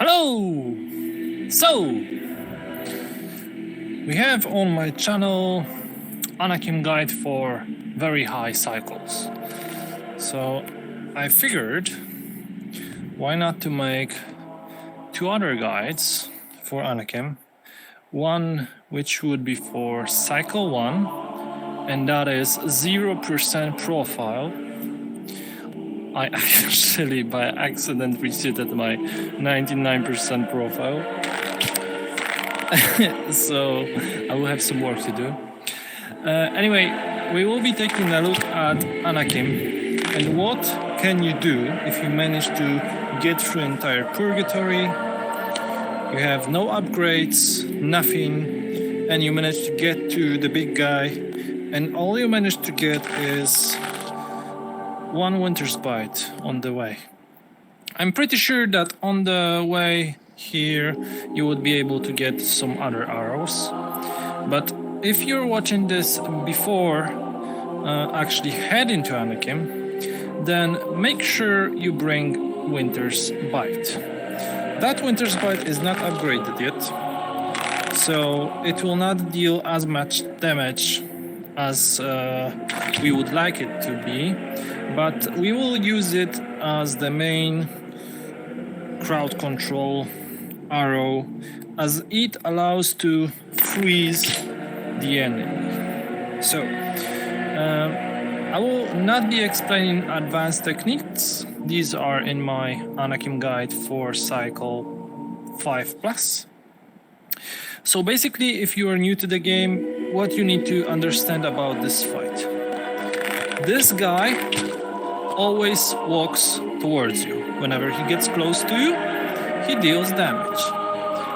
Hello! So, we have on my channel Anakim guide for very high cycles. So I figured why not to make two other guides for Anakim. One which would be for cycle 1, and that is 0% profile. I actually by accident resetted my 99% profile. So I will have some work to do. Anyway, we will be taking a look at Anakim and what can you do if you manage to get through entire purgatory, you have no upgrades, nothing, and you manage to get to the big guy, and all you manage to get is one winter's bite on the way. I'm pretty sure that on the way here you would be able to get some other arrows, but if you're watching this before actually heading to Anakim, then make sure you bring winter's bite. That winter's bite is not upgraded yet, so it will not deal as much damage as we would like it to be, but we will use it as the main crowd control arrow, as it allows to freeze the enemy. So I will not be explaining advanced techniques. These are in my Anakim guide for cycle 5+. So basically, if you are new to the game, what you need to understand about this fight. This guy always walks towards you. Whenever he gets close to you, he deals damage.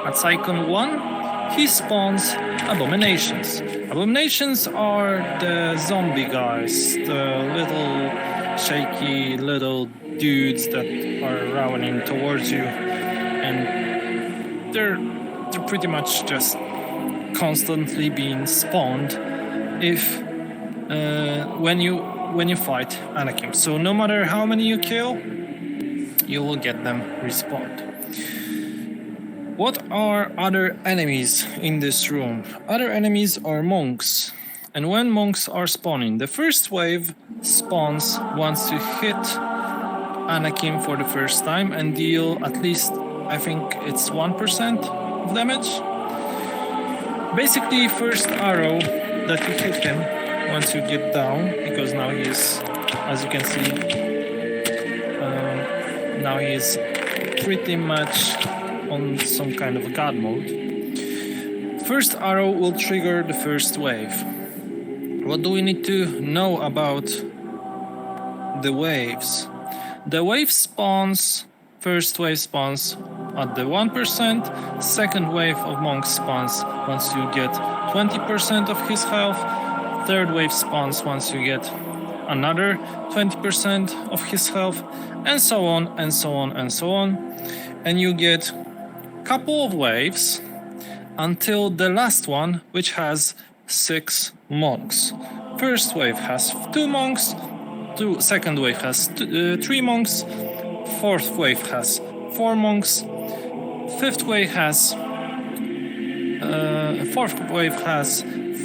At cycle 1, he spawns abominations. Abominations are the zombie guys, the little shaky little dudes that are running towards you, and they're pretty much just constantly being spawned when you fight Anakim. So no matter how many you kill, you will get them respawned. What are other enemies in this room? Other enemies are monks. And when monks are spawning, the first wave spawns once you hit Anakim for the first time and deal at least, I think it's 1% of damage. Basically, first arrow that you hit him once you get down, because now he is, as you can see, now he is pretty much on some kind of god mode. First arrow will trigger the first wave. What do we need to know about the waves? The wave spawns, first wave spawns at the 1%, second wave of monks spawns once you get 20% of his health, third wave spawns once you get another 20% of his health, and so on and so on and so on. And you get couple of waves until the last one, which has 6 monks. First wave has 2 monks, second wave has 3 monks, fourth wave has 4 monks, fourth wave has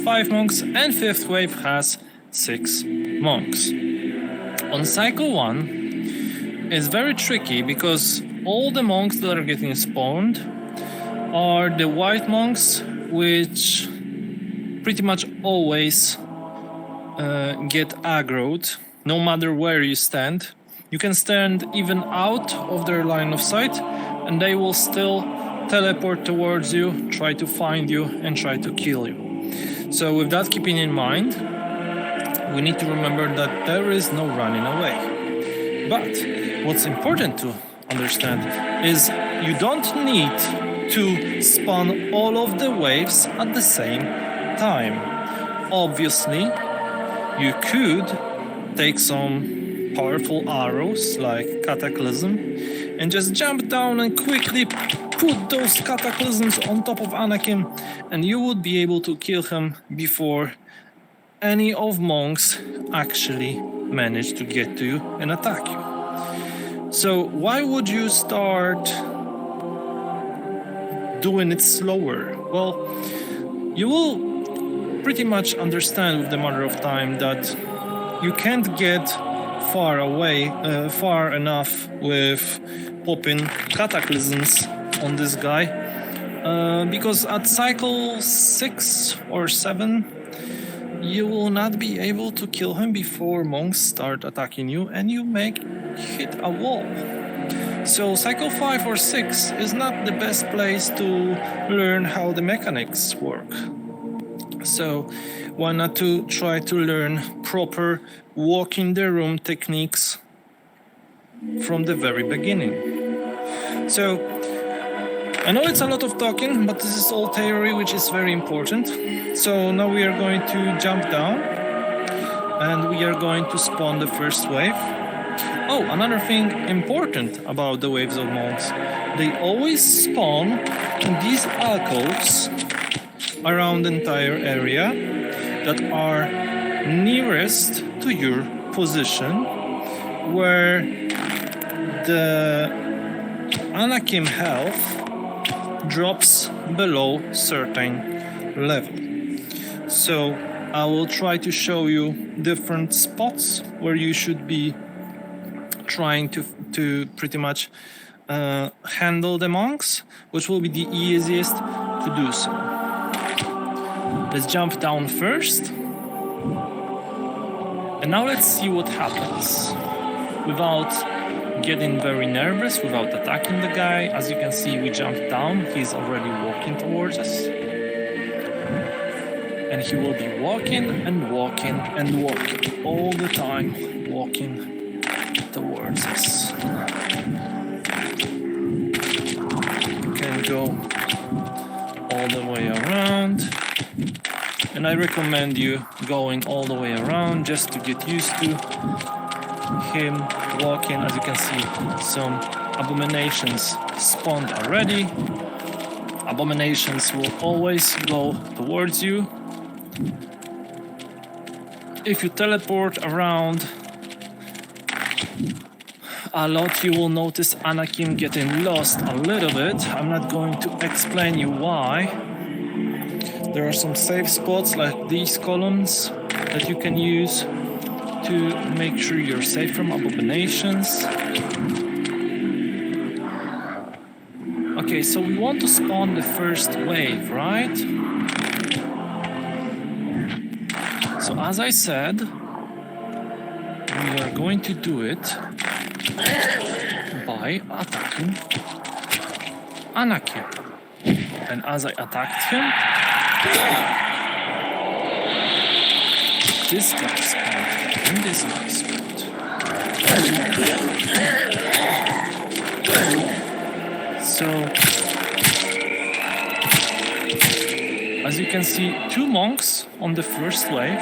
5 monks, and fifth wave has 6 monks. On cycle 1, it's very tricky because all the monks that are getting spawned are the white monks, which pretty much always get aggroed no matter where you stand. You can stand even out of their line of sight and they will still teleport towards you, try to find you and try to kill you. So with that keeping in mind, we need to remember that there is no running away. But what's important to understand is you don't need to spawn all of the waves at the same time. Obviously, you could take some powerful arrows like Cataclysm and just jump down and quickly put those Cataclysms on top of Anakim, and you would be able to kill him before any of monks actually manage to get to you and attack you. So why would you start doing it slower? Well, you will pretty much understand with the matter of time that you can't get far enough with popping cataclysms on this guy, because at cycle 6 or 7 you will not be able to kill him before monks start attacking you and you hit a wall. So cycle 5 or 6 is not the best place to learn how the mechanics work. So why not to try to learn proper walk in the room techniques from the very beginning. So I know it's a lot of talking, but this is all theory, which is very important. So now we are going to jump down and we are going to spawn the first wave. Oh, another thing important about the waves of monks, they always spawn in these alcoves around the entire area that are nearest to your position, where the Anakim health drops below certain level. So I will try to show you different spots where you should be trying to pretty much handle the monks, which will be the easiest to do so. Let's jump down first. And now let's see what happens without getting very nervous, without attacking the guy. As you can see, we jumped down. He's already walking towards us. And he will be walking and walking and walking all the time, walking towards us. You can go all the way around. And I recommend you going all the way around just to get used to him walking. As you can see, some abominations spawned already. Abominations will always go towards you. If you teleport around a lot, you will notice Anakim getting lost a little bit. I'm not going to explain you why. There are some safe spots like these columns that you can use to make sure you're safe from abominations. Okay, so we want to spawn the first wave, right? So as I said, we are going to do it by attacking Anakim. And as I attacked him, this guy spawned and this guy spawned. So, as you can see, 2 monks on the first wave.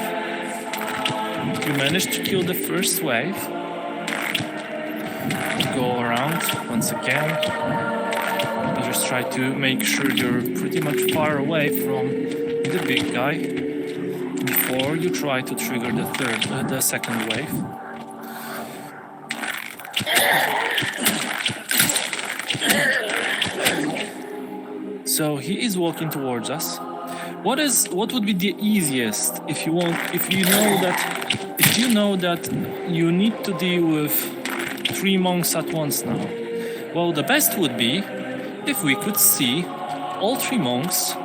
You managed to kill the first wave. Go around once again. You just try to make sure you're pretty much far away from the big guy before you try to trigger the second wave. So he is walking towards us. What would be the easiest if you know that you need to deal with 3 monks at once now? Well, the best would be if we could see all 3 monks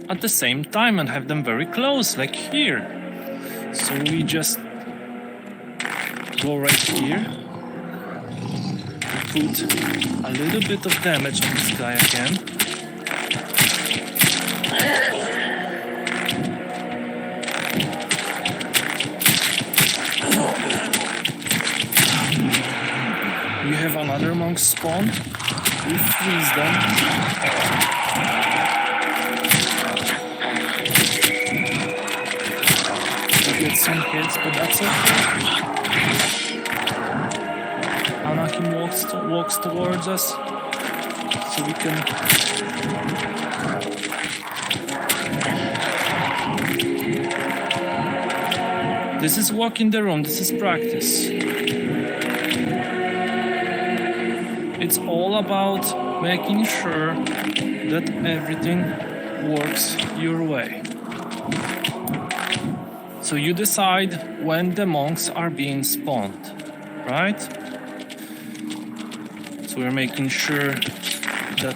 at the same time and have them very close, like here. So we just go right here, put a little bit of damage on this guy again. We have another monk spawn. We freeze them. We get some hits, but that's okay. Anakim walks towards us, so we can. This is walk in the room. This is practice. It's all about making sure that everything works your way. So you decide when the monks are being spawned, right? So we're making sure that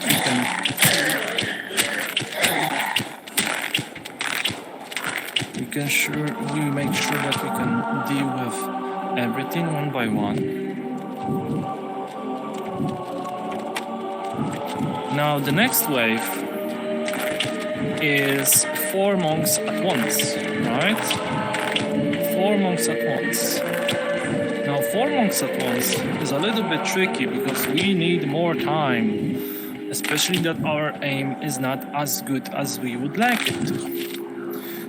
we make sure that we can deal with everything one by one. Now the next wave is 4 monks at once, right? 4 monks at once. Now 4 monks at once is a little bit tricky because we need more time, especially that our aim is not as good as we would like it to.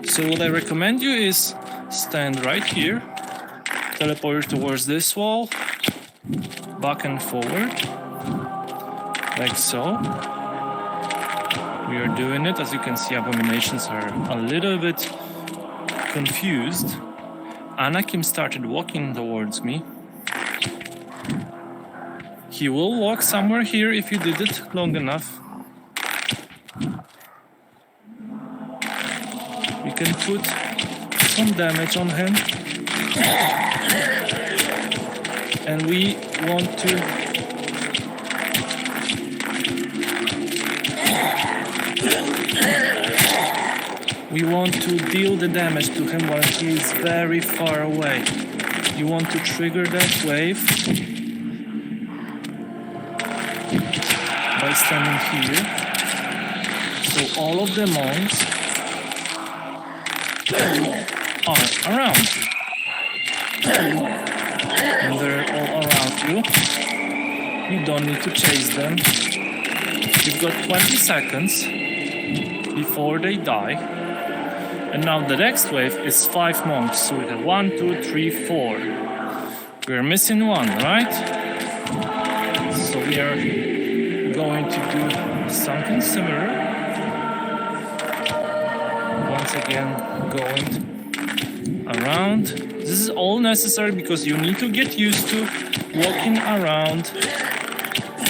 So what I recommend you is stand right here, teleport towards this wall, back and forward, like so. We are doing it. As you can see, abominations are a little bit confused. Anakim started walking towards me. He will walk somewhere here if you did it long enough. We can put some damage on him. And we want to deal the damage to him while he is very far away. You want to trigger that wave by standing here. So all of the monks are around you. And they're all around you. You don't need to chase them. You've got 20 seconds before they die. And now the next wave is 5 monks. So we have 1, 2, 3, 4. We're missing one, right? So we are going to do something similar. Once again, going around. This is all necessary because you need to get used to walking around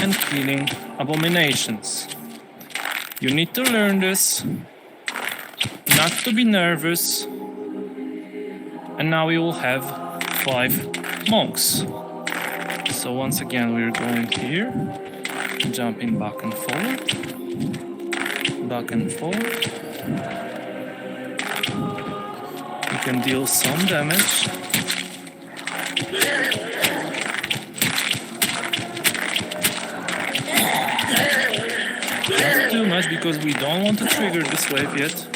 and killing abominations. You need to learn this, not to be nervous. And now we will have 5 monks. So once again, we're going here, jumping back and forward, back and forward. You can deal some damage. Not too much because we don't want to trigger this wave yet.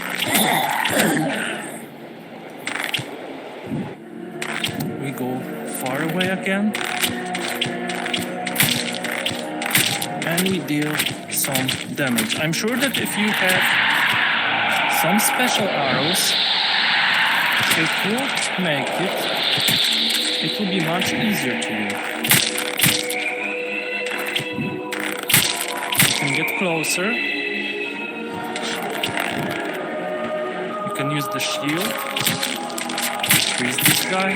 We go far away again. And we deal some damage. I'm sure that if you have some special arrows, it will make it will be much easier to you. You can get closer. You can use the shield. Freeze this guy.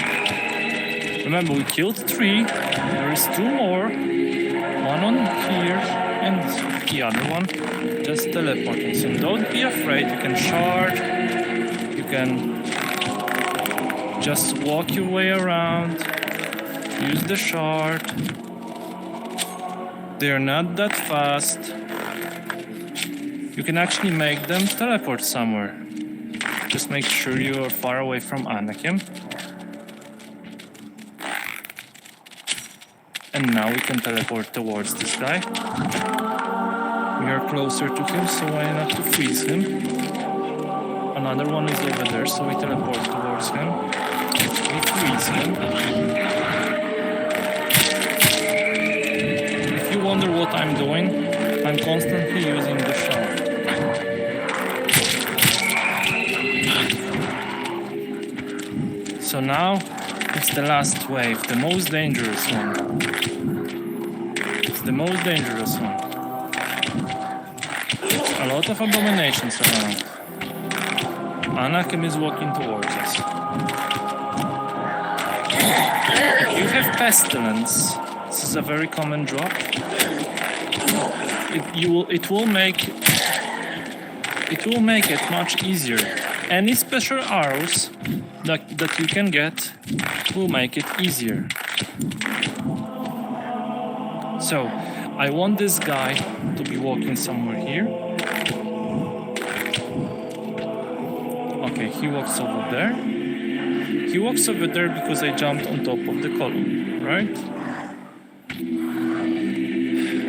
Remember, we killed 3. There is 2 more. One on here and the other one just teleporting. So don't be afraid. You can shard. You can just walk your way around, use the shard. They're not that fast. You can actually make them teleport somewhere. Just make sure you are far away from Anakim. And now we can teleport towards this guy. We are closer to him, so why not to freeze him? Another one is over there, so we teleport towards him. We freeze him. If you wonder what I'm doing, I'm constantly using the shard. So now it's the last wave, the most dangerous one. It's the most dangerous one. A lot of abominations around. Anakim is walking towards us. If you have pestilence, shots is a very common drop. It will make it much easier. Any special arrows that you can get will make it easier. So I want this guy to be walking somewhere here. Okay, he walks over there. He walks over there because I jumped on top of the column, right?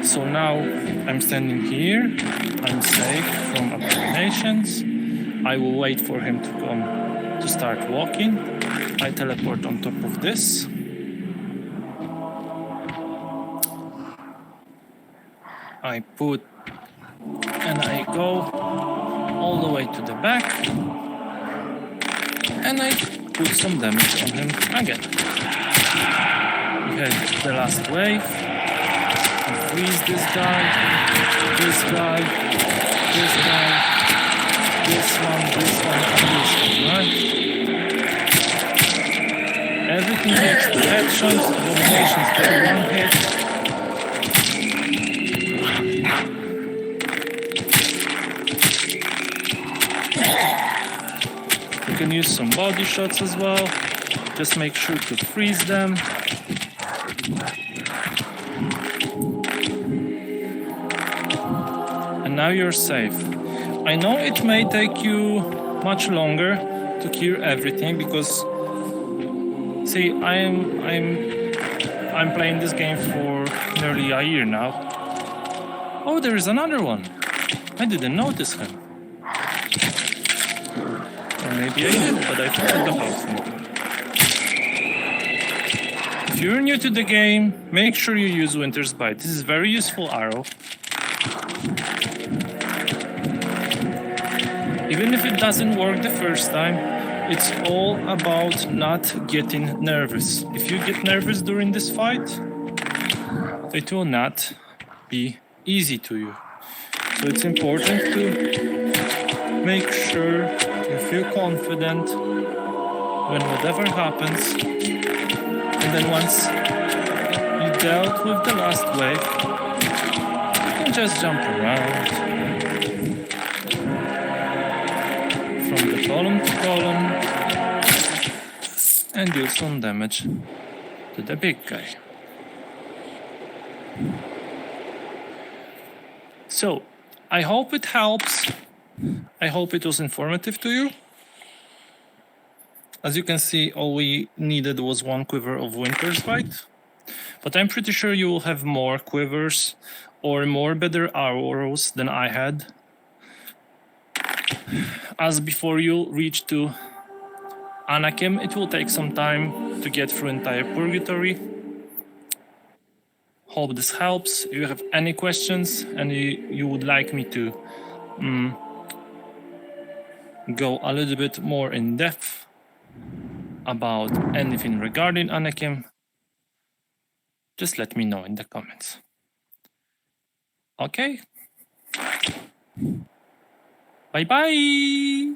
So now I'm standing here. I'm safe from abominations. I will wait for him to come to start walking. I teleport on top of this. I put and I go all the way to the back and I put some damage on him again. We had the last wave. I freeze this guy, this guy, this guy, this one, and this one, right? Everything hits the headshots, abominations get one hit. You can use some body shots as well. Just make sure to freeze them. And now you're safe. I know it may take you much longer to clear everything because, see, I'm playing this game for nearly a year now. Oh, there is another one. I didn't notice him. Or maybe I did, but I forgot about him. If you're new to the game, make sure you use Winter's Bite. This is a very useful arrow. Even if it doesn't work the first time, it's all about not getting nervous. If you get nervous during this fight, it will not be easy to you. So it's important to make sure you feel confident when whatever happens. And then once you dealt with the last wave, you can just jump around from the column to column and do some damage to the big guy. So, I hope it helps. I hope it was informative to you. As you can see, all we needed was one quiver of Winter's Bite. But I'm pretty sure you will have more quivers or more better arrows than I had. As before you reach to Anakim, it will take some time to get through entire purgatory. Hope this helps. If you have any questions and you would like me to go a little bit more in depth about anything regarding Anakim, just let me know in the comments. Okay? Bye-bye!